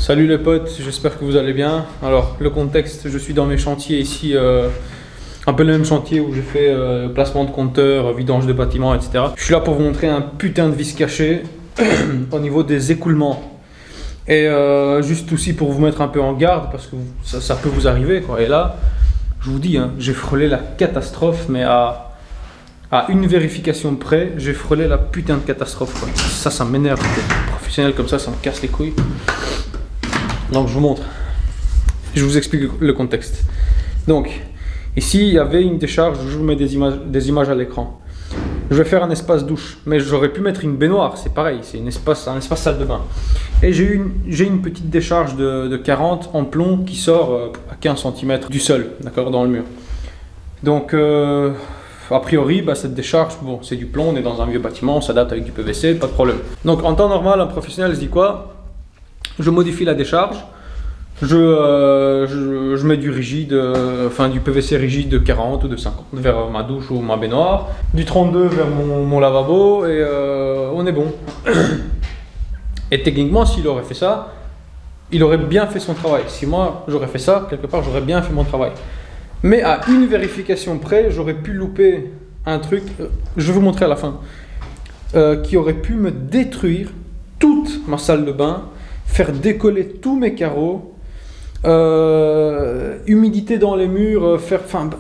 Salut les potes, j'espère que vous allez bien. Alors le contexte, je suis dans mes chantiers ici, un peu le même chantier où j'ai fait placement de compteurs, vidange de bâtiments, etc. Je suis là pour vous montrer un putain de vis caché au niveau des écoulements. Et juste aussi pour vous mettre un peu en garde parce que ça peut vous arriver quoi. Et là, je vous dis, hein, j'ai frôlé la catastrophe, mais à une vérification près, j'ai frôlé la putain de catastrophe quoi. Ça m'énerve, professionnel comme ça me casse les couilles. Donc je vous montre, je vous explique le contexte. Donc ici il y avait une décharge, je vous mets des images à l'écran. Je vais faire un espace douche, mais j'aurais pu mettre une baignoire, c'est pareil, c'est un espace salle de bain. Et j'ai une petite décharge de 40 en plomb qui sort à 15 cm du sol, d'accord, dans le mur. Donc a priori, cette décharge, bon, c'est du plomb, on est dans un vieux bâtiment, on s'adapte avec du PVC, pas de problème. Donc en temps normal, un professionnel se dit quoi? Je modifie la décharge, je mets du rigide, du PVC rigide de 40 ou de 50 vers ma douche ou ma baignoire, du 32 vers mon lavabo et on est bon. Et techniquement, s'il aurait fait ça, il aurait bien fait son travail. Si moi j'aurais fait ça, quelque part j'aurais bien fait mon travail. Mais à une vérification près, j'aurais pu louper un truc, je vais vous montrer à la fin, qui aurait pu me détruire toute ma salle de bain, faire décoller tous mes carreaux, humidité dans les murs,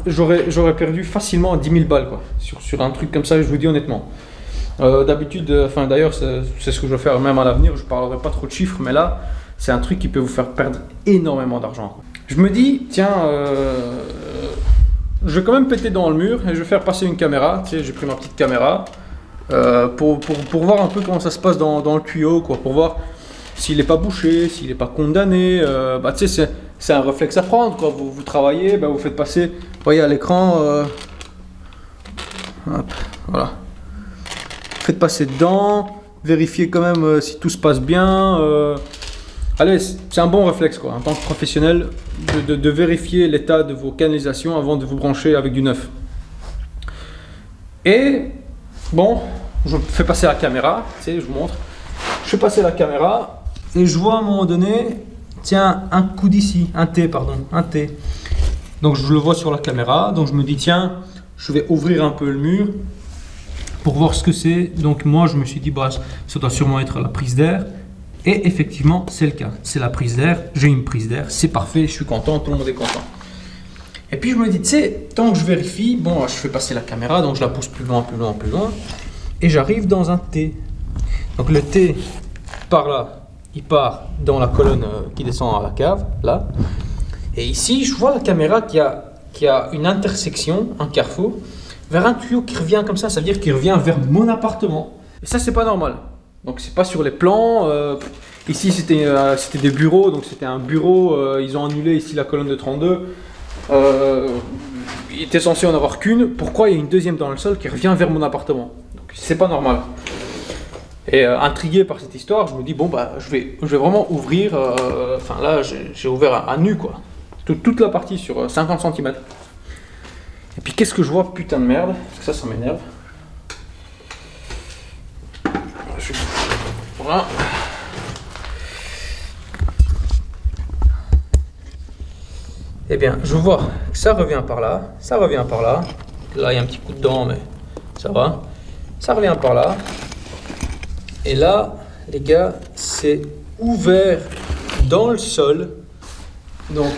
j'aurais perdu facilement 10 000 balles quoi, sur un truc comme ça, je vous dis honnêtement. D'habitude, d'ailleurs c'est ce que je vais faire même à l'avenir, je ne parlerai pas trop de chiffres, mais là c'est un truc qui peut vous faire perdre énormément d'argent. Je me dis, tiens, je vais quand même péter dans le mur et je vais faire passer une caméra, tu sais, j'ai pris ma petite caméra pour voir un peu comment ça se passe dans le tuyau, quoi, pour voir s'il n'est pas bouché, s'il n'est pas condamné. Tu sais, c'est un réflexe à prendre, quoi. Vous travaillez, vous faites passer, vous voyez à l'écran, hop, voilà. Faites passer dedans, vérifiez quand même si tout se passe bien. Allez, c'est un bon réflexe, quoi, en tant que professionnel, de vérifier l'état de vos canalisations avant de vous brancher avec du neuf. Et bon, je fais passer la caméra, tu sais, je vous montre. Je fais passer la caméra et je vois à un moment donné, tiens, un coup d'ici, un T. Donc je le vois sur la caméra, donc je me dis, tiens, je vais ouvrir un peu le mur pour voir ce que c'est. Donc moi, je me suis dit, ça doit sûrement être la prise d'air. Et effectivement, c'est le cas. C'est la prise d'air. J'ai une prise d'air. C'est parfait. Je suis content. Tout le monde est content. Et puis, je me dis, tu sais, tant que je vérifie, bon, je fais passer la caméra. Donc, je la pousse plus loin. Et j'arrive dans un T. Donc, le T, par là, il part dans la colonne qui descend à la cave, là. Et ici, je vois la caméra qui a une intersection, un carrefour, vers un tuyau qui revient comme ça. Ça veut dire qu'il revient vers mon appartement. Et ça, c'est pas normal. Donc c'est pas sur les plans, ici c'était des bureaux, donc c'était un bureau, ils ont annulé ici la colonne de 32, il était censé en avoir qu'une, pourquoi il y a une deuxième dans le sol qui revient vers mon appartement? Donc c'est pas normal. Et intrigué par cette histoire, je me dis bon je vais vraiment ouvrir, là j'ai ouvert à nu quoi, toute la partie sur 50 cm. Et puis qu'est-ce que je vois, putain de merde, parce que ça m'énerve. Voilà. Eh bien, je vois que ça revient par là, Là, il y a un petit coup de dent, mais ça va. Ça revient par là. Et là, les gars, c'est ouvert dans le sol. Donc,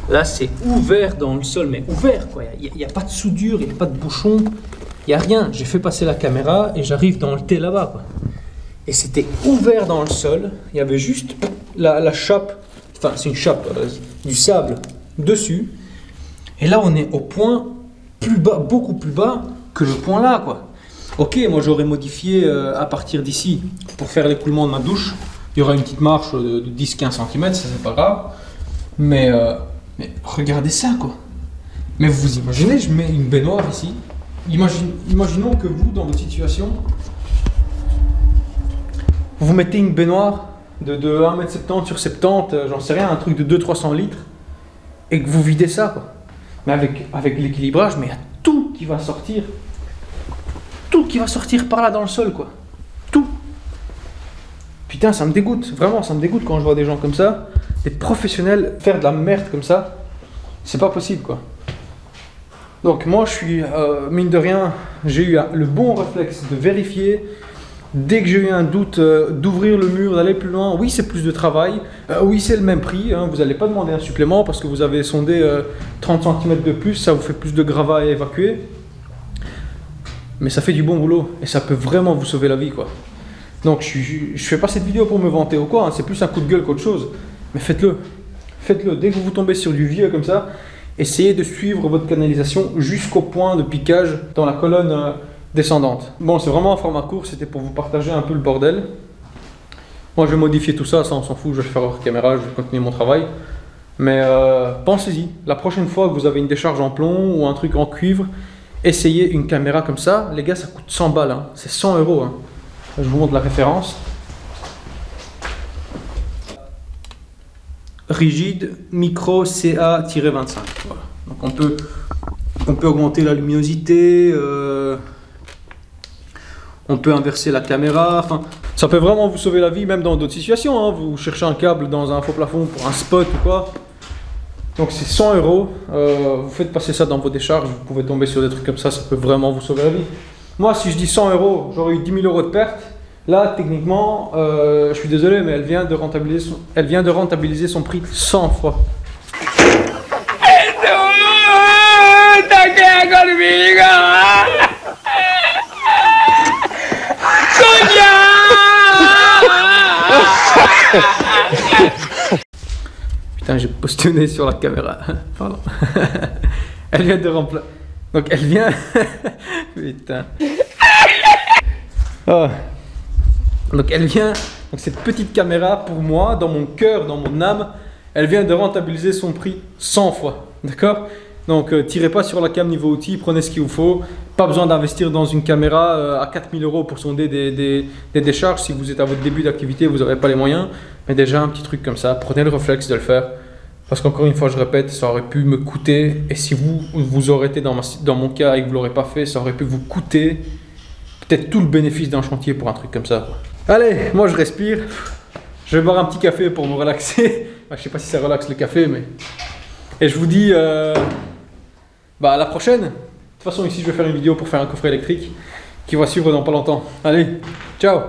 là, c'est ouvert dans le sol, mais ouvert quoi. Il n'y a pas de soudure, il n'y a pas de bouchon, il n'y a rien. J'ai fait passer la caméra et j'arrive dans le T là-bas, quoi. Et c'était ouvert dans le sol. Il y avait juste la chape, c'est une chape, du sable dessus. Et là, on est au point plus bas, beaucoup plus bas que le point là, quoi. Ok, moi j'aurais modifié à partir d'ici pour faire l'écoulement de ma douche. Il y aura une petite marche de 10-15 cm, ça c'est pas grave. Mais regardez ça quoi. Mais vous imaginez, je mets une baignoire ici. Imaginons que vous, dans votre situation, vous mettez une baignoire de 1,70 m sur 70, j'en sais rien, un truc de 200-300 litres, et que vous videz ça, quoi. Mais avec l'équilibrage, mais il y a tout qui va sortir. Tout qui va sortir par là dans le sol, quoi. Tout. Putain, ça me dégoûte. Vraiment, ça me dégoûte quand je vois des gens comme ça, des professionnels faire de la merde comme ça. C'est pas possible, quoi. Donc moi, je suis, mine de rien, j'ai eu le bon réflexe de vérifier. Dès que j'ai eu un doute, d'ouvrir le mur, d'aller plus loin. Oui, c'est plus de travail. Oui, c'est le même prix. Hein, vous n'allez pas demander un supplément parce que vous avez sondé 30 cm de plus. Ça vous fait plus de gravats à évacuer. Mais ça fait du bon boulot. Et ça peut vraiment vous sauver la vie, quoi. Donc, je fais pas cette vidéo pour me vanter ou quoi. Hein, c'est plus un coup de gueule qu'autre chose. Mais faites-le. Faites-le. Dès que vous tombez sur du vieux comme ça, essayez de suivre votre canalisation jusqu'au point de piquage dans la colonne descendante. Bon, c'est vraiment un format court, c'était pour vous partager un peu le bordel. Moi, je vais modifier tout ça, ça on s'en fout, je vais le faire hors caméra, je vais continuer mon travail. Mais pensez-y, la prochaine fois que vous avez une décharge en plomb ou un truc en cuivre, essayez une caméra comme ça. Les gars, ça coûte 100 balles, hein. C'est 100 €. Hein. Je vous montre la référence. Rigide micro CA-25. Voilà. Donc on peut augmenter la luminosité, on peut inverser la caméra. Enfin, ça peut vraiment vous sauver la vie, même dans d'autres situations. Hein. Vous cherchez un câble dans un faux plafond pour un spot ou quoi. Donc c'est 100 €. Vous faites passer ça dans vos décharges, vous pouvez tomber sur des trucs comme ça peut vraiment vous sauver la vie. Moi, si je dis 100 €, j'aurais eu 10 000 € de perte. Là, techniquement, je suis désolé, mais elle vient de rentabiliser son prix 100 fois. Putain, j'ai postillonné sur la caméra. Pardon. Elle vient de remplacer. Donc elle vient. Putain. Oh. Donc elle vient. Donc cette petite caméra, pour moi, dans mon cœur, dans mon âme, elle vient de rentabiliser son prix 100 fois. D'accord? Donc tirez pas sur la cam niveau outil, prenez ce qu'il vous faut. Pas besoin d'investir dans une caméra à 4 000 € pour sonder des décharges. Si vous êtes à votre début d'activité, vous n'aurez pas les moyens. Mais déjà un petit truc comme ça, prenez le réflexe de le faire. Parce qu'encore une fois, je répète, ça aurait pu me coûter. Et si vous aurez été dans mon cas et que vous ne l'aurez pas fait, ça aurait pu vous coûter peut-être tout le bénéfice d'un chantier pour un truc comme ça. Allez, moi je respire. Je vais boire un petit café pour me relaxer. Je sais pas si ça relaxe le café, mais... Et je vous dis à la prochaine. De toute façon, ici, je vais faire une vidéo pour faire un coffret électrique qui va suivre dans pas longtemps. Allez, ciao!